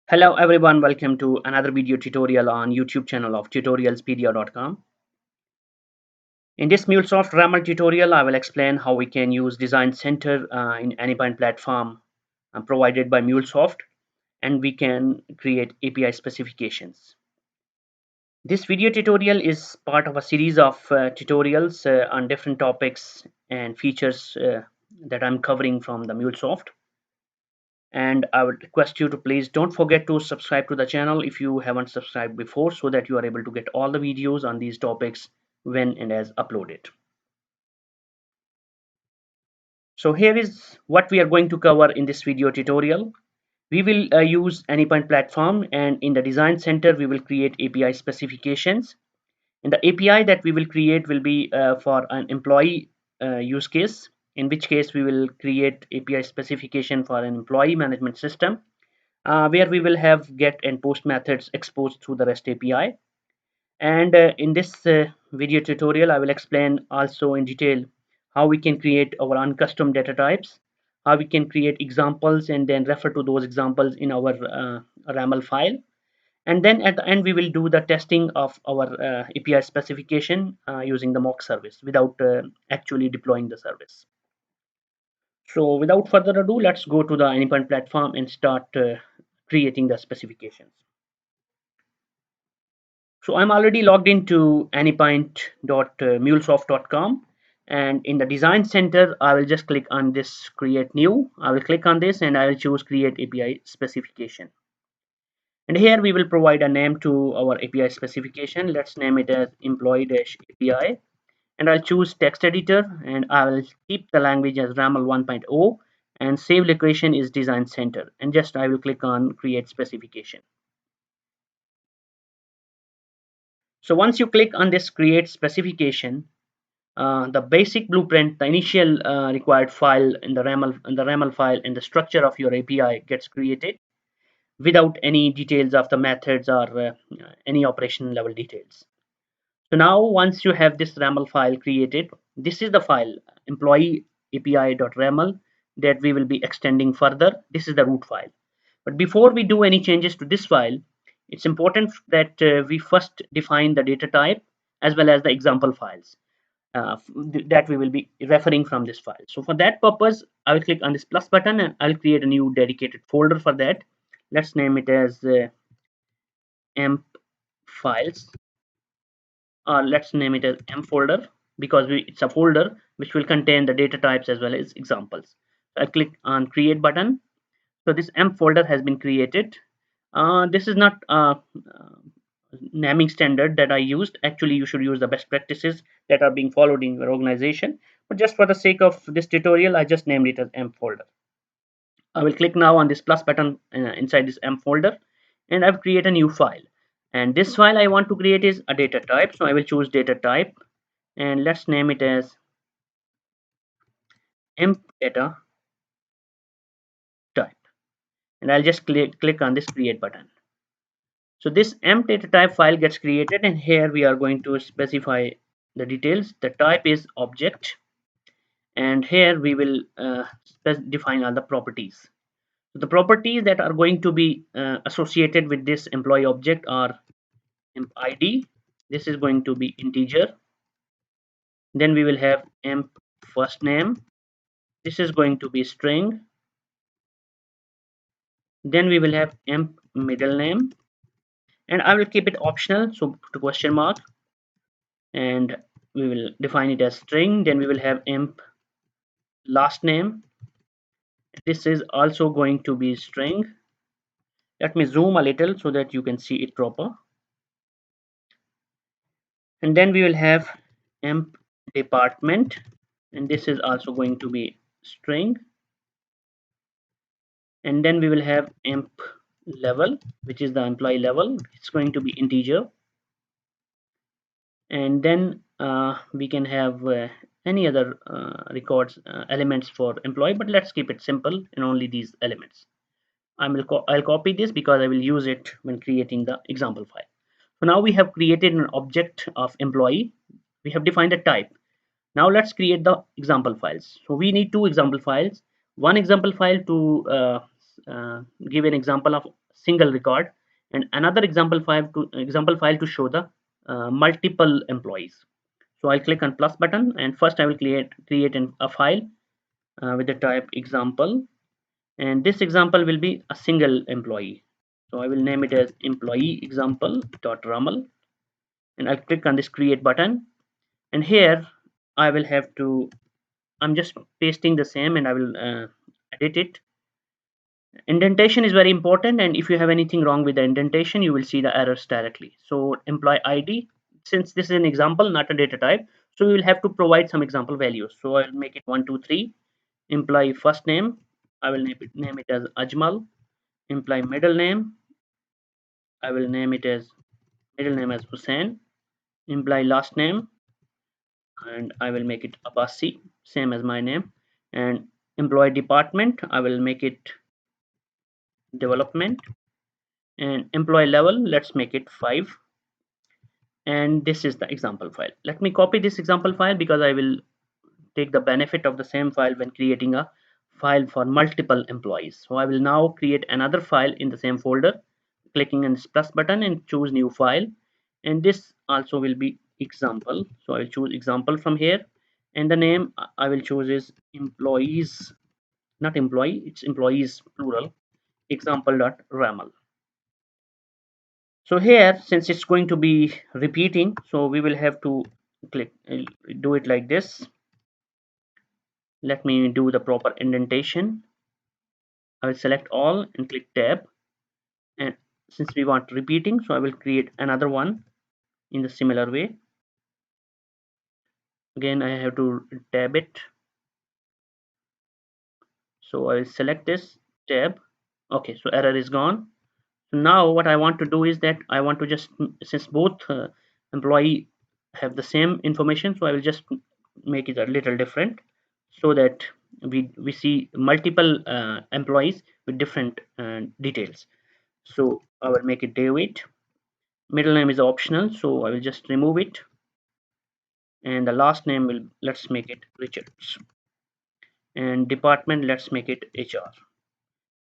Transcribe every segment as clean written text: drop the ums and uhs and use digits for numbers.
Hello everyone, welcome to another video tutorial on YouTube channel of tutorialspedia.com. In this MuleSoft RAML tutorial, I will explain how we can use Design Center in anypoint platform provided by MuleSoft, and we can create API specifications. This video tutorial is part of a series of tutorials on different topics and features that I'm covering from the MuleSoft. And I would request you to please don't forget to subscribe to the channel if you haven't subscribed before, so that you are able to get all the videos on these topics when and as uploaded. So here is what we are going to cover in this video tutorial. We will use anypoint platform, and in the design center we will create API specifications. And the API that we will create will be for an employee use case, in which case we will create API specification for an employee management system, where we will have get and post methods exposed through the REST API. And in this video tutorial, I will explain also in detail how we can create our own custom data types, how we can create examples and then refer to those examples in our RAML file. And then at the end, we will do the testing of our API specification using the mock service without actually deploying the service. So without further ado, let's go to the anypoint platform and start creating the specifications. So I'm already logged into anypoint.mulesoft.com, and in the design center I will just click on this create new. I will click on this and I will choose create API specification, and here we will provide a name to our API specification. Let's name it as employee-API, and I'll choose text editor, and I will keep the language as RAML 1.0, and save location is design center, and just I will click on create specification. So once you click on this create specification, the basic blueprint, the initial required file in the RAML file, and the structure of your API gets created without any details of the methods or any operation level details. So now once you have this RAML file created, this is the file employee API.raml that we will be extending further. This is the root file. But before we do any changes to this file, it's important that we first define the data type as well as the example files that we will be referring from this file. So for that purpose, I will click on this plus button and I'll create a new dedicated folder for that. Let's name it as emp files, or let's name it as m folder, because it's a folder which will contain the data types as well as examples. So I click on create button. So this m folder has been created. This is not naming standard that I used. Actually, you should use the best practices that are being followed in your organization. But just for the sake of this tutorial, I just named it as M folder. I will click now on this plus button inside this M folder, and I've created a new file. And this file I want to create is a data type. So I will choose data type, and let's name it as emp data type. And I'll just click on this create button. So this emp data type file gets created, and here we are going to specify the details. The type is object, and here we will define all the properties. So the properties that are going to be associated with this employee object are emp id. This is going to be integer. Then we will have emp first name. This is going to be string. Then we will have emp middle name, and I will keep it optional, so to question mark, and we will define it as string. Then we will have emp last name. This is also going to be string. Let me zoom a little so that you can see it proper. And then we will have emp department, and this is also going to be string. And then we will have emp level, which is the employee level. It's going to be integer. And then we can have any other records elements for employee, but let's keep it simple and only these elements. I'll copy this because I will use it when creating the example file. So now we have created an object of employee. We have defined a type. Now let's create the example files. So we need two example files. One example file to give an example of single record, and another example file to show the multiple employees. So I'll click on plus button, and first I will create a file with the type example, and this example will be a single employee. So I will name it as employee example.raml, and I'll click on this create button, and here I will have to, I'm just pasting the same, and I will edit it. Indentation is very important, and if you have anything wrong with the indentation, you will see the errors directly. So employee ID, since this is an example, not a data type, so we will have to provide some example values. So I'll make it 123. Employee first name, I will name it as Ajmal. Employee middle name, I will name it as middle name as Hussein. Employee last name, and I will make it Abbasi, same as my name. And employee department, I will make it development. And employee level, let's make it 5. And this is the example file. Let me copy this example file because I will take the benefit of the same file when creating a file for multiple employees. So I will now create another file in the same folder, clicking on this plus button and choose new file, and this also will be example. So I will choose example from here, and the name I will choose is employees, not employee, it's employees plural, example.raml. So here, since it's going to be repeating, so we will have to click do it like this. Let me do the proper indentation. I will select all and click tab, and since we want repeating, so I will create another one in the similar way. Again, I have to tab it, so I will select this tab. Okay, so error is gone. So now what I want to do is that I want to just, since both employee have the same information, so I will just make it a little different so that we see multiple employees with different details. So I will make it David. Middle name is optional, so I will just remove it, and the last name will, let's make it Richards, and department, let's make it HR.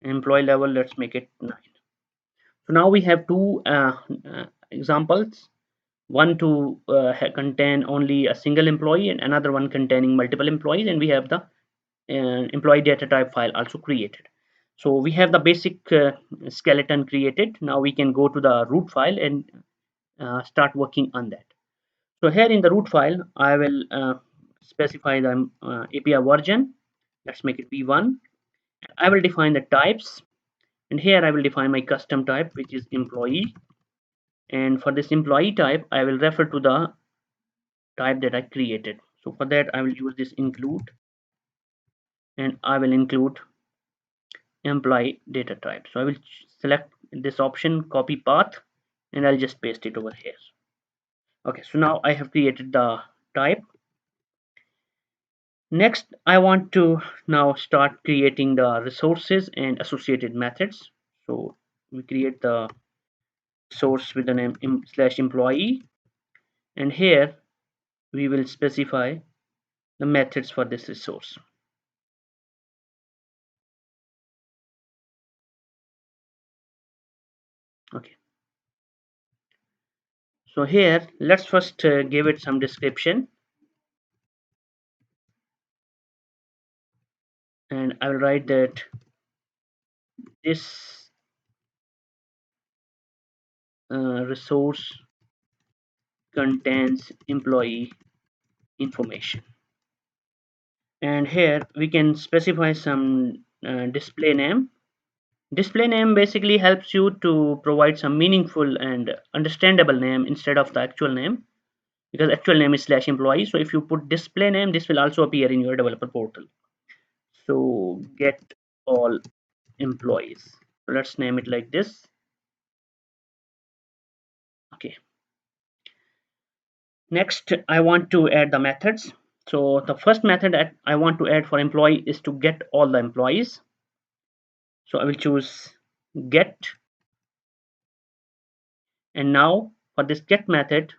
Employee level, let's make it 9. So now we have two examples, one to contain only a single employee and another one containing multiple employees, and we have the employee data type file also created. So we have the basic skeleton created. Now we can go to the root file and start working on that. So here in the root file, I will specify the API version. Let's make it v1. I will define the types, and here I will define my custom type, which is employee. And for this employee type, I will refer to the type that I created. So for that, I will use this include, and I will include employee data type. So I will select this option, copy path, and I'll just paste it over here. Okay, so now I have created the type. Next, I want to now start creating the resources and associated methods. So we create the source with the name /employee, and here we will specify the methods for this resource. Okay, so here let's first give it some description, and I will write that this resource contains employee information, and here we can specify some display name. Display name basically helps you to provide some meaningful and understandable name instead of the actual name, because actual name is /employee. So if you put display name, this will also appear in your developer portal. So get all employees. Let's name it like this. Okay. Next, I want to add the methods. So the first method that I want to add for employee is to get all the employees. So I will choose get, and now for this get method,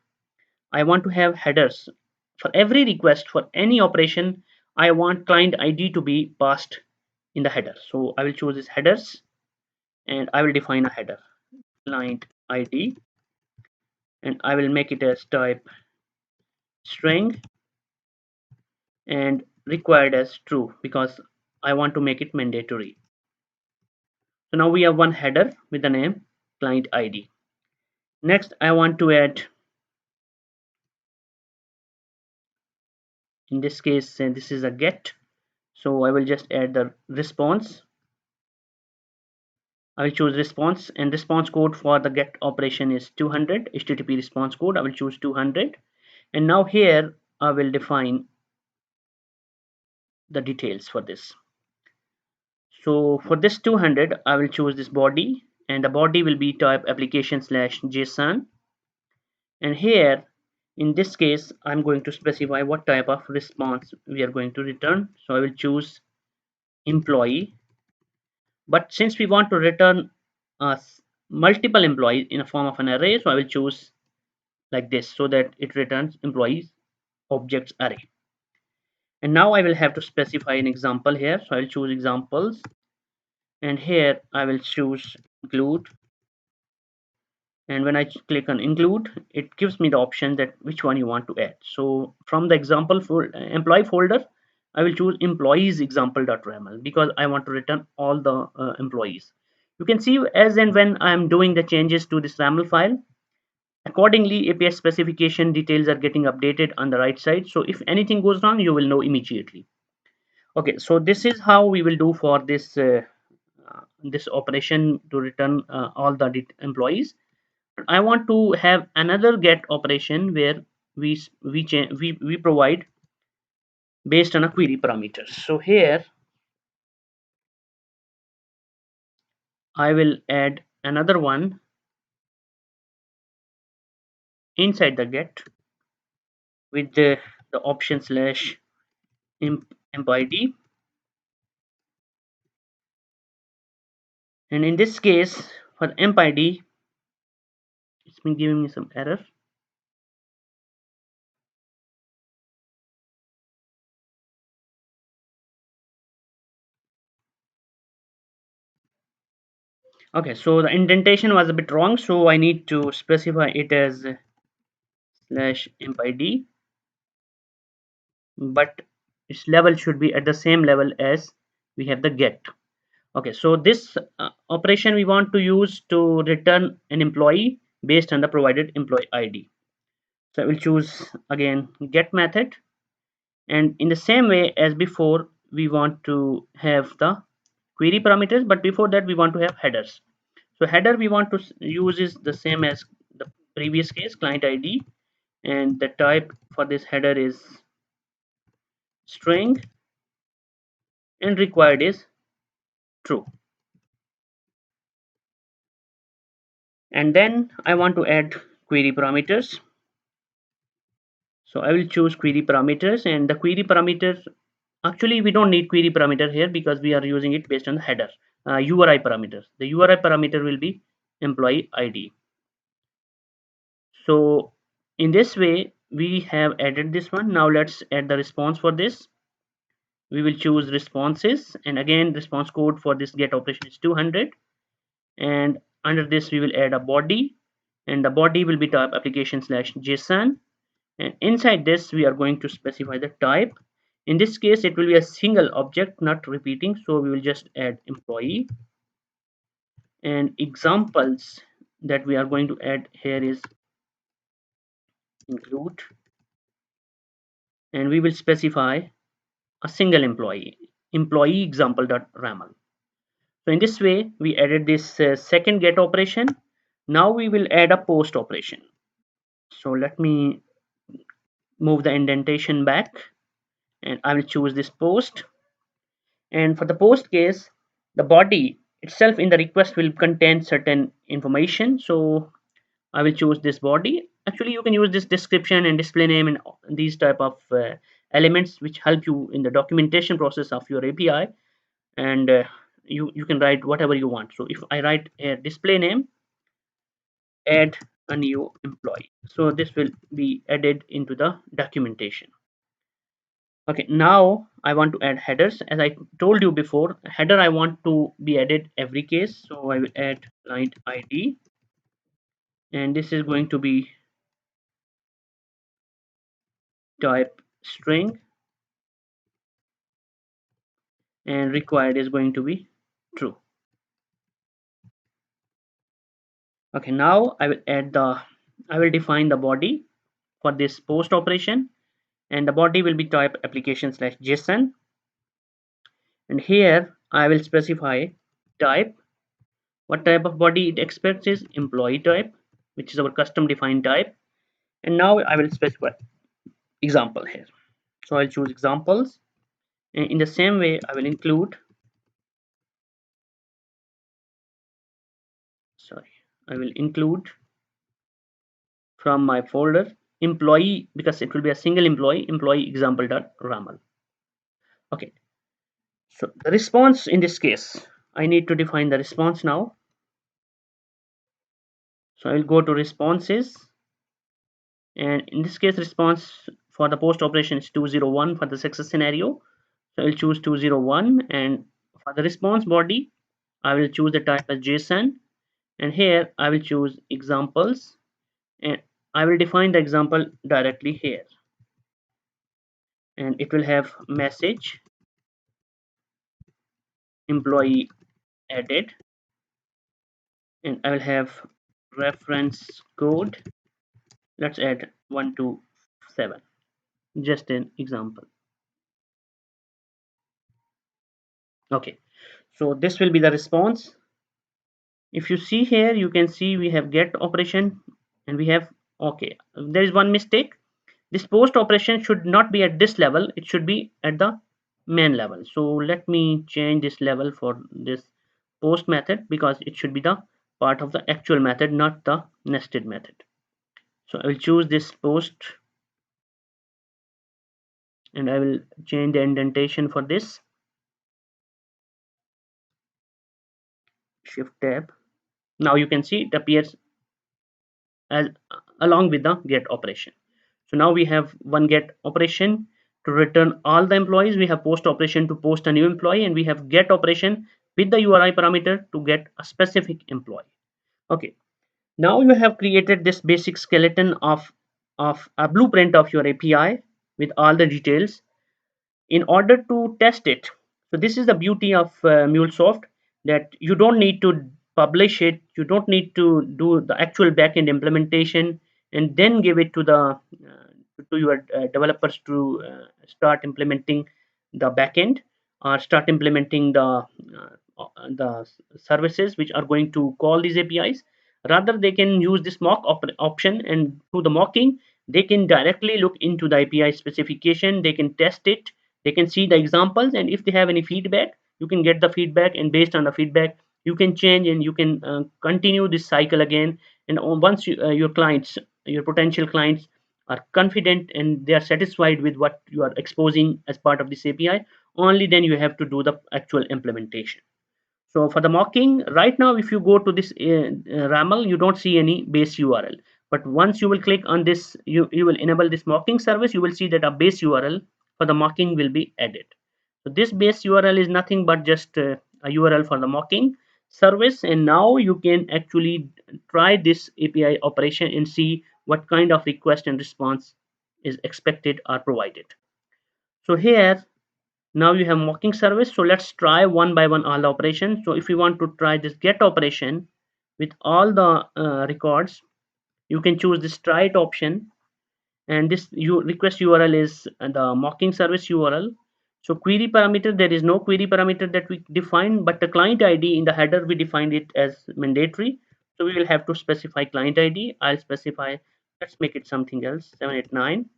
I want to have headers. For every request, for any operation, I want client ID to be passed in the header. So I will choose this headers, and I will define a header, client ID, and I will make it as type string and required as true because I want to make it mandatory. So now we have one header with the name client ID. Next, I want to add, in this case, this is a get. So I will just add the response. I will choose response, and response code for the get operation is 200. HTTP response code, I will choose 200. And now here I will define the details for this. So for this 200, I will choose this body, and the body will be type application slash JSON. And here, in this case, I'm going to specify what type of response we are going to return. So I will choose employee. But since we want to return multiple employees in a form of an array, so I will choose like this so that it returns employees objects array. And now I will have to specify an example here. So I'll choose examples, and here I will choose include. And when I click on include, it gives me the option that which one you want to add. So from the example for employee folder, I will choose employees example.raml because I want to return all the employees. You can see as and when I am doing the changes to this raml file, accordingly API specification details are getting updated on the right side. So if anything goes wrong, you will know immediately. Okay, so this is how we will do for this operation to return all the employees. I want to have another get operation where we provide based on a query parameters. So here I will add another one inside the get with the option slash imp id, and in this case for imp id it's been giving me some error. Okay, so the indentation was a bit wrong, so I need to specify it as slash imp id, but its level should be at the same level as we have the get. Okay, so this operation we want to use to return an employee based on the provided employee ID. So I will choose again get method, and in the same way as before we want to have the query parameters, but before that we want to have headers. So header we want to use is the same as the previous case, client ID, and the type for this header is string and required is true. And then I want to add query parameters. So I will choose query parameters, and the query parameters, actually we don't need query parameter here because we are using it based on the header URI parameters. The URI parameter will be employee ID. So in this way we have added this one. Now let's add the response for this. We will choose responses, and again response code for this get operation is 200, and under this we will add a body, and the body will be type application slash JSON, and inside this we are going to specify the type. In this case it will be a single object, not repeating, so we will just add employee. And examples that we are going to add here is include, and we will specify a single employee example.raml. So in this way we added this second get operation. Now we will add a post operation. So let me move the indentation back, and I will choose this post. And for the post case, the body itself in the request will contain certain information. So I will choose this body. Actually you can use this description and display name and these type of elements which help you in the documentation process of your API. And you can write whatever you want. So if I write a display name, add a new employee, so this will be added into the documentation. Okay, now I want to add headers. As I told you before, header I want to be added every case. So I will add client ID, and this is going to be type string, and required is going to be true. Okay, now I will define the body for this post operation, and the body will be type application slash JSON, and here I will specify type. What type of body it expects is employee type, which is our custom defined type. And now I will specify example here. So I'll choose examples, and in the same way I will include, sorry, I will include from my folder employee, because it will be a single employee example.raml. Okay, so the response in this case, I need to define the response now. So I will go to responses, and in this case response for the post operation is 201 for the success scenario. So I'll choose 201, and for the response body I will choose the type as JSON, and here I will choose examples, and I will define the example directly here, and it will have message employee added, and I will have reference code. Let's add 127, just an example. Okay, so this will be the response. If you see here, you can see we have get operation, and we have, okay, there is one mistake. This post operation should not be at this level, it should be at the main level. So let me change this level for this post method, because it should be the part of the actual method, not the nested method. So I will choose this post, and I will change the indentation for this, shift tab. Now you can see it appears as along with the get operation. So now we have one get operation to return all the employees, we have post operation to post a new employee, and we have get operation with the URI parameter to get a specific employee. Okay, now you have created this basic skeleton of a blueprint of your API with all the details. In order to test it, so this is the beauty of MuleSoft, that you don't need to publish it, you don't need to do the actual backend implementation and then give it to the to your developers to start implementing the backend, or start implementing the services which are going to call these APIs. Rather, they can use this option, and through the mocking they can directly look into the API specification, they can test it, they can see the examples, and if they have any feedback, you can get the feedback, and based on the feedback you can change, and you can continue this cycle again. And once your clients, your potential clients, are confident and they are satisfied with what you are exposing as part of this API, only then you have to do the actual implementation. So for the mocking, right now, if you go to this RAML, you don't see any base URL. But once you will click on this, you will enable this mocking service, you will see that a base URL for the mocking will be added. So this base URL is nothing but just a URL for the mocking service. And now you can actually try this API operation and see what kind of request and response is expected or provided. So here, now you have mocking service. So let's try one by one all the operations. So if you want to try this get operation with all the records, you can choose this try it option, and this request URL is the mocking service URL. So query parameter, there is no query parameter that we define, but the client ID in the header we defined it as mandatory. So we will have to specify client ID. I'll specify, let's make it something else, 789,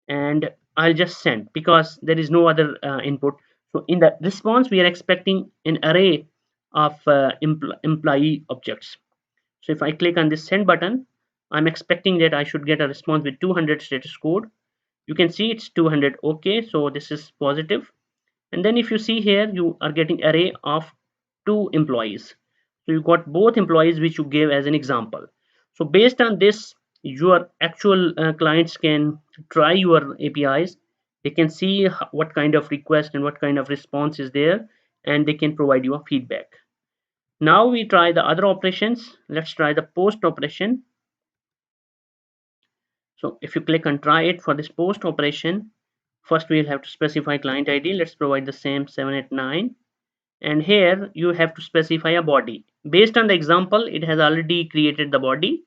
and I'll just send, because there is no other input. So in the response, we are expecting an array of employee objects. So if I click on this send button, I'm expecting that I should get a response with 200 status code. You can see it's 200. Okay, so this is positive. And then if you see here, you are getting array of 2 employees. So you got both employees which you gave as an example. So based on this, your actual clients can try your APIs They can see what kind of request and what kind of response is there, and they can provide you a feedback. Now we try the other operations. Let's try the post operation. So if you click and try it for this post operation, first we'll have to specify client ID. Let's provide the same 789, and here you have to specify a body. Based on the example, it has already created the body,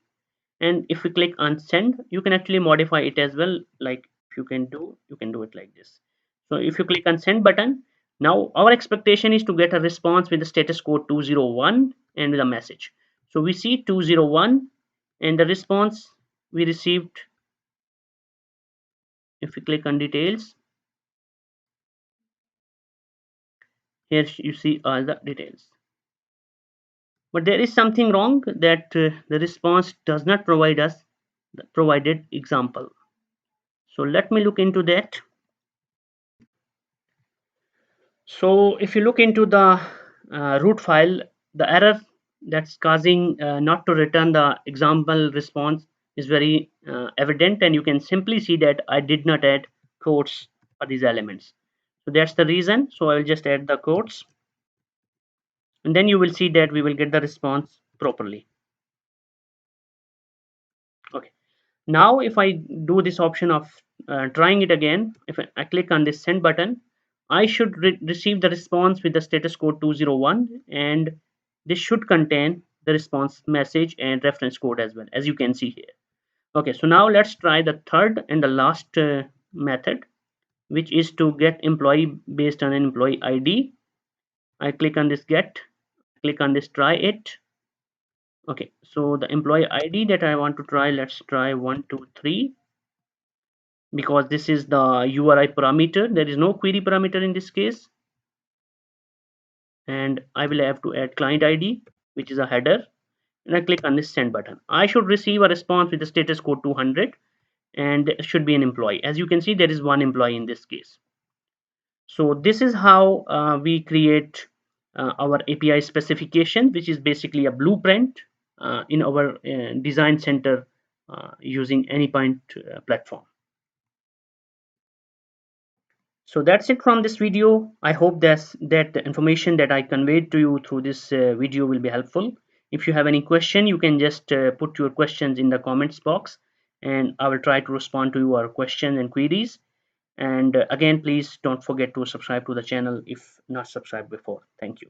and if you click on send, you can actually modify it as well. Like if you can do it like this. So if you click on send button, now our expectation is to get a response with the status code 201 and with a message. So we see 201, and the response we received, if we click on details, here you see all the details. But there is something wrong, that the response does not provide us the provided example. So let me look into that. So if you look into the root file, the error that's causing not to return the example response is very evident, and you can simply see that I did not add quotes for these elements. So that's the reason. So I will just add the quotes, and then you will see that we will get the response properly. Okay. Now if I do this option of trying it again, if I click on this send button, I should receive the response with the status code 201, and this should contain the response message and reference code as well, as you can see here. Okay, so now let's try the third and the last method, which is to get employee based on an employee ID. I click on this get, click on this try it. Okay, so the employee ID that I want to try, let's try 123, because this is the URI parameter. There is no query parameter in this case, and I will have to add client ID, which is a header, and I click on this send button. I should receive a response with the status code 200, and there should be an employee. As you can see, there is one employee in this case. So this is how we create our API specification, which is basically a blueprint in our design center using anypoint platform. So that's it from this video. I hope that the information that I conveyed to you through this video will be helpful. If you have any question, you can just put your questions in the comments box, and I will try to respond to your questions and queries. And again, please don't forget to subscribe to the channel if not subscribed before. Thank you.